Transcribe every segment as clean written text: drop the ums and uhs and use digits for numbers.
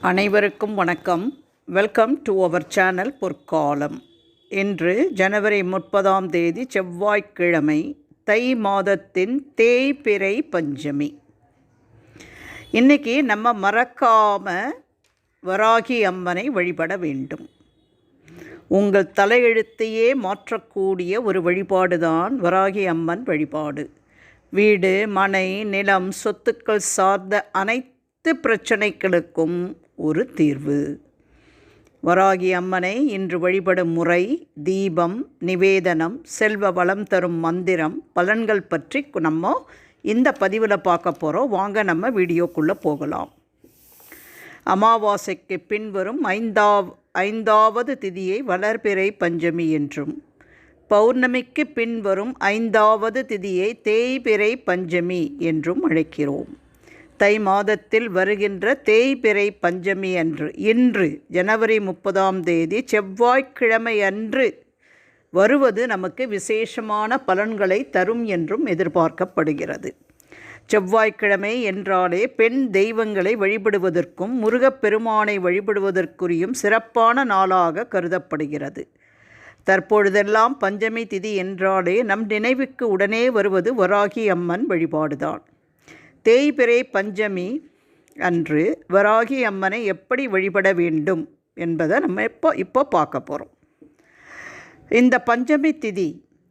அனைவருக்கும் வணக்கம். Welcome to our channel பொற்காலம். இன்று ஜனவரி 30 செவ்வாய்க்கிழமை, தை மாதத்தின் தேய்பிறை பஞ்சமி. இன்றைக்கி நம்ம மறக்காமல் வராகி அம்மனை வழிபட வேண்டும். உங்கள் தலையெழுத்தையே மாற்றக்கூடிய ஒரு வழிபாடு தான் வராகி அம்மன் வழிபாடு. வீடு, மனை, நிலம், சொத்துக்கள் சார்ந்த அனைத்து பிரச்சனைகளுக்கும் ஒரு தீர்வு. வராகி அம்மனை இன்று வழிபடும் முறை, தீபம், நிவேதனம், செல்வ வளம் தரும் மந்திரம், பலன்கள் பற்றி நம்ம இந்த பதிவில் பார்க்க போகிறோம். வாங்க நம்ம வீடியோக்குள்ளே போகலாம். அமாவாசைக்கு பின்வரும் ஐந்தாவது திதியை வளர்பிறை பஞ்சமி என்றும், பௌர்ணமிக்கு பின்வரும் 5வது திதியை தேய்பிறை பஞ்சமி என்றும் அழைக்கிறோம். தை மாதத்தில் வருகின்ற தேய்பிறை பஞ்சமி அன்று, இன்று ஜனவரி 30 செவ்வாய்க்கிழமை அன்று வருவது நமக்கு விசேஷமான பலன்களை தரும் என்றும் எதிர்பார்க்கப்படுகிறது. செவ்வாய்க்கிழமை என்றாலே பெண் தெய்வங்களை வழிபடுவதற்கும் முருகப்பெருமானை வழிபடுவதற்குரியும் சிறப்பான நாளாக கருதப்படுகிறது. தற்பொழுதெல்லாம் பஞ்சமி திதி என்றாலே நம் நினைவுக்கு உடனே வருவது வராகி அம்மன் வழிபாடுதான். தேய்பிறை பஞ்சமி அன்று வராகி அம்மனை எப்படி வழிபட வேண்டும் என்பதை நம்ம இப்போ பார்க்க போகிறோம். இந்த பஞ்சமி திதி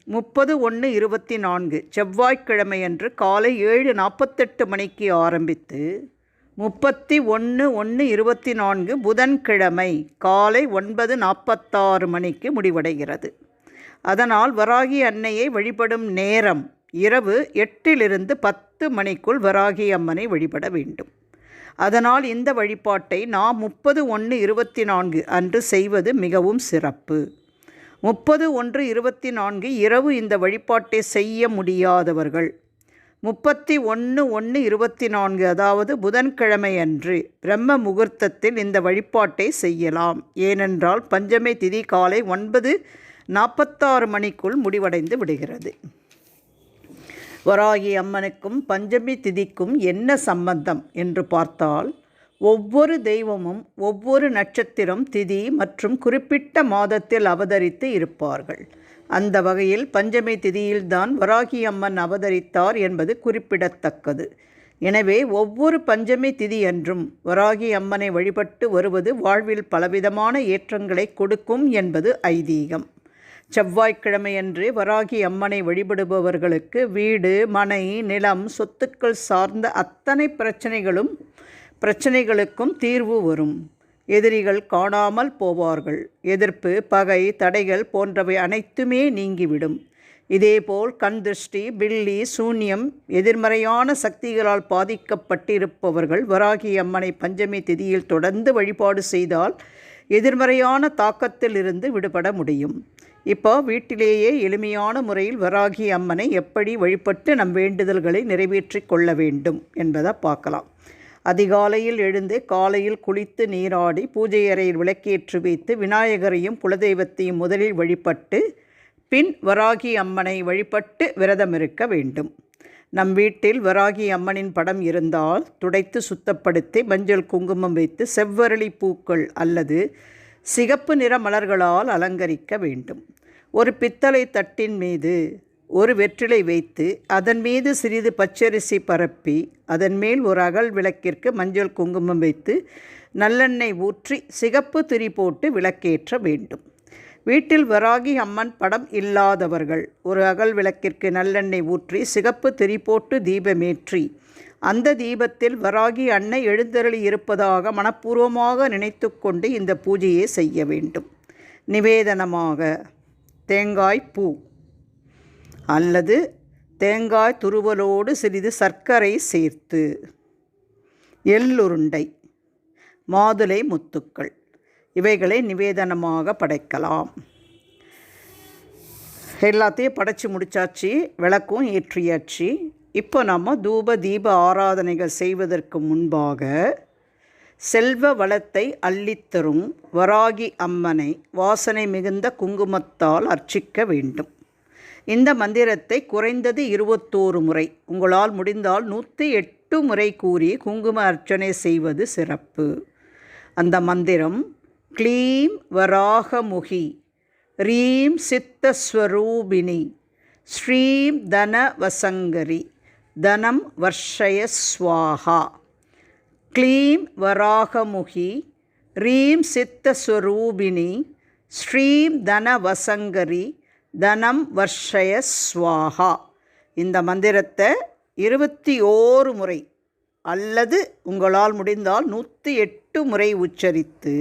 30/1/24 செவ்வாய்க்கிழமை அன்று காலை 7:48 மணிக்கு ஆரம்பித்து 31/1/24 புதன்கிழமை காலை 9:46 மணிக்கு முடிவடைகிறது. அதனால் வராகி அன்னையை வழிபடும் நேரம் இரவு 8 to 10 மணிக்குள் வராகி அம்மனை வழிபட வேண்டும். அதனால் இந்த வழிபாட்டை நாம் 30/1/24 அன்று செய்வது மிகவும் சிறப்பு. 30/1/24 இரவு இந்த வழிபாட்டை செய்ய முடியாதவர்கள் 31/1/24 அதாவது புதன்கிழமை அன்று பிரம்ம முகூர்த்தத்தில் இந்த வழிபாட்டை செய்யலாம். ஏனென்றால் பஞ்சமி திதி காலை 9:46 மணிக்குள் முடிவடைந்து விடுகிறது. வராகி அம்மனுக்கும் பஞ்சமி திதிக்கும் என்ன சம்பந்தம் என்று பார்த்தால், ஒவ்வொரு தெய்வமும் ஒவ்வொரு நட்சத்திரம், திதி மற்றும் குறிப்பிட்ட மாதத்தில் அவதரித்து இருப்பார்கள். அந்த வகையில் பஞ்சமி திதியில்தான் வராகி அம்மன் அவதரித்தார் என்பது குறிப்பிடத்தக்கது. எனவே ஒவ்வொரு பஞ்சமி திதி அன்றும் வராகி அம்மனை வழிபட்டு வருவது வாழ்வில் பலவிதமான ஏற்றங்களை கொடுக்கும் என்பது ஐதீகம். செவ்வாய்க்கிழமையன்று வராகி அம்மனை வழிபடுபவர்களுக்கு வீடு, மனை, நிலம், சொத்துக்கள் சார்ந்த அத்தனை பிரச்சனைகளுக்கும் தீர்வு வரும். எதிரிகள் காணாமல் போவார்கள். எதிர்ப்பு, பகை, தடைகள் போன்றவை அனைத்துமே நீங்கிவிடும். இதேபோல் கண் திருஷ்டி, பில்லி, சூன்யம், எதிர்மறையான சக்திகளால் பாதிக்கப்பட்டிருப்பவர்கள் வராகி அம்மனை பஞ்சமி திதியில் தொடர்ந்து வழிபாடு செய்தால் எதிர்மறையான தாக்கத்தில் இருந்து விடுபட முடியும். இப்போ வீட்டிலேயே எளிமையான முறையில் வராகி அம்மனை எப்படி வழிபட்டு நம் வேண்டுதல்களை நிறைவேற்றி கொள்ள வேண்டும் என்பதை பார்க்கலாம். அதிகாலையில் எழுந்து காலையில் குளித்து நீராடி பூஜை அறையில் விளக்கேற்றி வைத்து விநாயகரையும் குலதெய்வத்தையும் முதலில் வழிபட்டு பின் வராகி அம்மனை வழிபட்டு விரதம் இருக்க வேண்டும். நம் வீட்டில் வராகி அம்மனின் படம் இருந்தால் துடைத்து சுத்தப்படுத்தி மஞ்சள் குங்குமம் வைத்து செவ்வரளி பூக்கள் அல்லது சிகப்பு நிற மலர்களால் அலங்கரிக்க வேண்டும். ஒரு பித்தளை தட்டின் மீது ஒரு வெற்றிலை வைத்து அதன் மீது சிறிது பச்சரிசி பரப்பி அதன் மேல் ஒரு அகல் விளக்கிற்கு மஞ்சள் குங்குமம் வைத்து நல்லெண்ணெய் ஊற்றி சிகப்பு திரி போட்டு விளக்கேற்ற வேண்டும். வீட்டில் வராகி அம்மன் படம் இல்லாதவர்கள் ஒரு அகல் விளக்கிற்கு நல்லெண்ணெய் ஊற்றி சிகப்பு திரி போட்டு தீபமேற்றி அந்த தீபத்தில் வராகி அன்னை எழுந்தருளி இருப்பதாக மனப்பூர்வமாக நினைத்து கொண்டு இந்த பூஜையை செய்ய வேண்டும். நிவேதனமாக தேங்காய் பூ அல்லது தேங்காய் துருவலோடு சிறிது சர்க்கரை சேர்த்து, எள்ளுருண்டை, மாதுளை முத்துக்கள் இவைகளை நிவேதனமாக படைக்கலாம். எல்லாத்தையும் படைச்சி முடித்தாச்சு, விளக்கும் ஏற்றியாச்சு. இப்போ நம்ம தூப தீப ஆராதனைகள் செய்வதற்கு முன்பாக செல்வ வளத்தை அள்ளித்தரும் வராகி அம்மனை வாசனை மிகுந்த குங்குமத்தால் அர்ச்சிக்க வேண்டும். இந்த மந்திரத்தை குறைந்தது 21 முறை, உங்களால் முடிந்தால் 108 முறை கூறி குங்கும அர்ச்சனை செய்வது சிறப்பு. அந்த மந்திரம் க்ளீம் வராகமுகி ரீம் சித்தஸ்வரூபிணி ஸ்ரீம் தனவசங்கரி தனம் வர்ஷய ஸ்வாஹா. க்ளீம் வராகமுகி ரீம் சித்தஸ்வரூபிணி ஸ்ரீம் தனவசங்கரி தனம் வர்ஷய ஸ்வாஹா. இந்த மந்திரத்தை 21 முறை அல்லது உங்களால் முடிந்தால் 108 முறை உச்சரித்து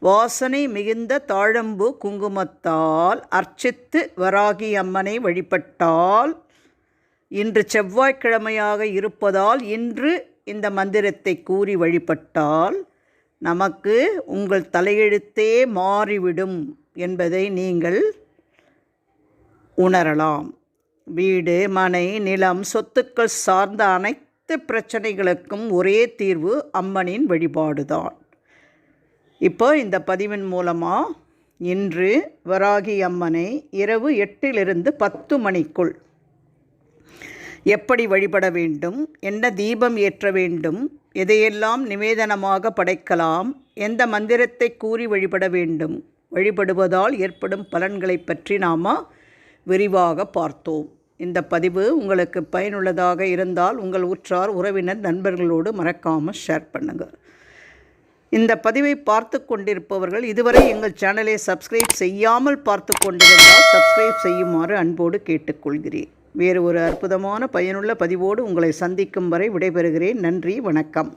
வாசனை மிகுந்த தாழம்பு குங்குமத்தால் அர்ச்சித்து வராகி அம்மனை வழிபட்டால், இன்று செவ்வாய்க்கிழமையாக இருப்பதால் இன்று இந்த மந்திரத்தை கூறி வழிபட்டால் நமக்கு உங்கள் தலையெழுத்தே மாறிவிடும் என்பதை நீங்கள் உணரலாம். வீடு, மனை, நிலம், சொத்துக்கள் சார்ந்த அனைத்து பிரச்சனைகளுக்கும் ஒரே தீர்வு அம்மனின் வழிபாடுதான். இப்போ இந்த பதிவின் மூலமாக இன்று வராகி அம்மனை இரவு 8லிருந்து 10 மணிக்குள் எப்படி வழிபட வேண்டும், என்ன தீபம் ஏற்ற வேண்டும், எதையெல்லாம் நிவேதனமாக படைக்கலாம், எந்த மந்திரத்தை கூறி வழிபட வேண்டும், வழிபடுவதால் ஏற்படும் பலன்களை பற்றி நாம் விரிவாக பார்த்தோம். இந்த பதிவு உங்களுக்கு பயனுள்ளதாக இருந்தால் உங்கள் உற்றார் உறவினர் நண்பர்களோடு மறக்காமல் ஷேர் பண்ணுங்கள். இந்த பதிவை பார்த்து கொண்டிருப்பவர்கள் இதுவரை எங்கள் சேனலை சப்ஸ்கிரைப் செய்யாமல் பார்த்து கொண்டிருந்தால் சப்ஸ்கிரைப் செய்யுமாறு அன்போடு கேட்டுக்கொள்கிறேன். வேறு ஒரு அற்புதமான பயனுள்ள பதிவோடு உங்களை சந்திக்கும் வரை விடைபெறுகிறேன். நன்றி, வணக்கம்.